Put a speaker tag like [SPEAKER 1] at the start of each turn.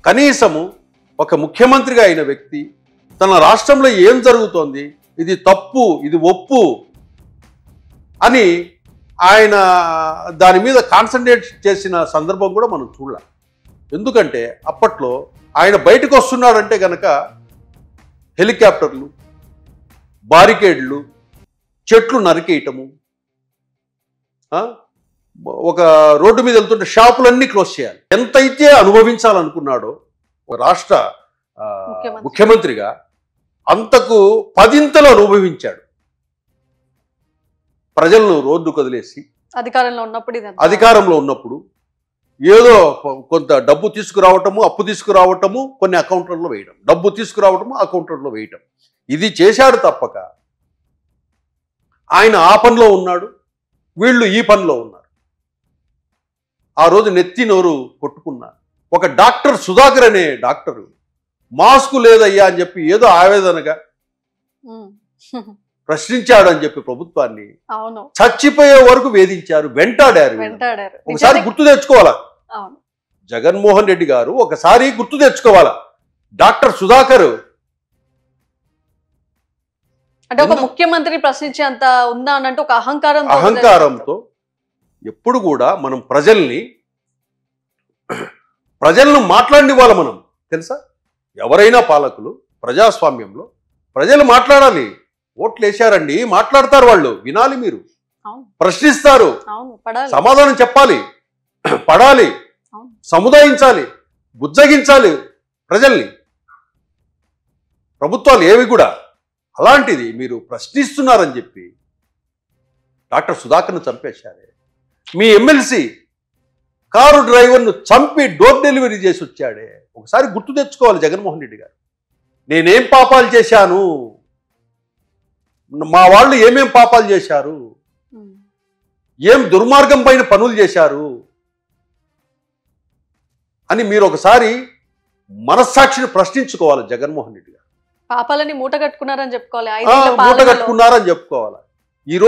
[SPEAKER 1] కనీసము ఒక ముఖ్యమంత్రిగా అయిన వ్యక్తి తన రాష్ట్రంలో ఏం జరుగుతోంది, ఇది తప్పు, ఇది ఒప్పు అని ఆయన దాని మీద కాన్సన్ట్రేట్ చేసిన సందర్భం కూడా మనం చూడాలి. ఎందుకంటే అప్పట్లో ఆయన బయటకు వస్తున్నాడంటే గనక హెలికాప్టర్లు, బారికేడ్లు, చెట్లు నరికేయటము, ఒక రోడ్డు మీద వెళ్తుంటే షాపులన్నీ క్లోజ్ చేయాలి. ఎంతైతే అనుభవించాలనుకున్నాడో ఒక రాష్ట్ర ముఖ్యమంత్రిగా అంతకు 10ంతలు అనుభవించాడు. ప్రజలను రోడ్డు కదిలేసి అధికారంలో ఉన్నప్పుడు ఏదో కొంత డబ్బు తీసుకురావటము, అప్పు తీసుకురావటము, కొన్ని అకౌంట్లలో వేయడం, డబ్బు తీసుకురావటము, అకౌంట్లలో వేయటం, ఇది చేశాడు తప్పక ఆయన ఆ పనిలో ఉన్నాడు, వీళ్ళు ఈ పనిలో ఉన్నారు. ఆ రోజు నెత్తి నోరు కొట్టుకున్నారు. ఒక డాక్టర్ సుధాకర్ అనే డాక్టరు మాస్కు లేదయ్యా అని చెప్పి ఏదో ఆవేదనగా ప్రశ్నించాడు అని చెప్పి ప్రభుత్వాన్ని చచ్చిపోయే వరకు వేధించారు, వెంటాడారు. ఒకసారి గుర్తు తెచ్చుకోవాలా జగన్మోహన్ రెడ్డి గారు, ఒకసారి గుర్తు తెచ్చుకోవాలా. డాక్టర్ సుధాకర్
[SPEAKER 2] అంటే ఒక ముఖ్యమంత్రి ప్రశ్నించేంత ఉందా అన్నట్టు ఒక
[SPEAKER 1] అహంకారంతో ఎప్పుడు కూడా మనం ప్రజలను మాట్లాడిన వాళ్ళ మనం తెలుసా. ఎవరైనా పాలకులు ప్రజాస్వామ్యంలో ప్రజలు మాట్లాడాలి. ఓట్లు వేశారండి, మాట్లాడతారు, వాళ్ళు వినాలి, మీరు ప్రశ్నిస్తారు, సమాధానం చెప్పాలి, పడాలి, సముదాయించాలి, బుజ్జగించాలి ప్రజల్ని. ప్రభుత్వాలు ఏవి కూడా అలాంటిది మీరు ప్రశ్నిస్తున్నారని చెప్పి డాక్టర్ సుధాకర్ను చంపేశారే. మీ ఎమ్మెల్సీ కారు డ్రైవర్ను చంపి డోర్ డెలివరీ చేసి వచ్చాడే. ఒకసారి గుర్తు తెచ్చుకోవాలి జగన్మోహన్ రెడ్డి గారు. నేనేం పాపాలు చేశాను, మా వాళ్ళు ఏమేం పాపాలు చేశారు, ఏం దుర్మార్గం పైన పనులు చేశారు అని మీరు ఒకసారి మనస్సాక్షిని ప్రశ్నించుకోవాలి జగన్మోహన్ రెడ్డి గారు.
[SPEAKER 2] పాపాలని మూట కట్టుకున్నారని చెప్పుకోవాలి,
[SPEAKER 1] మూట కట్టుకున్నారని చెప్పుకోవాలి.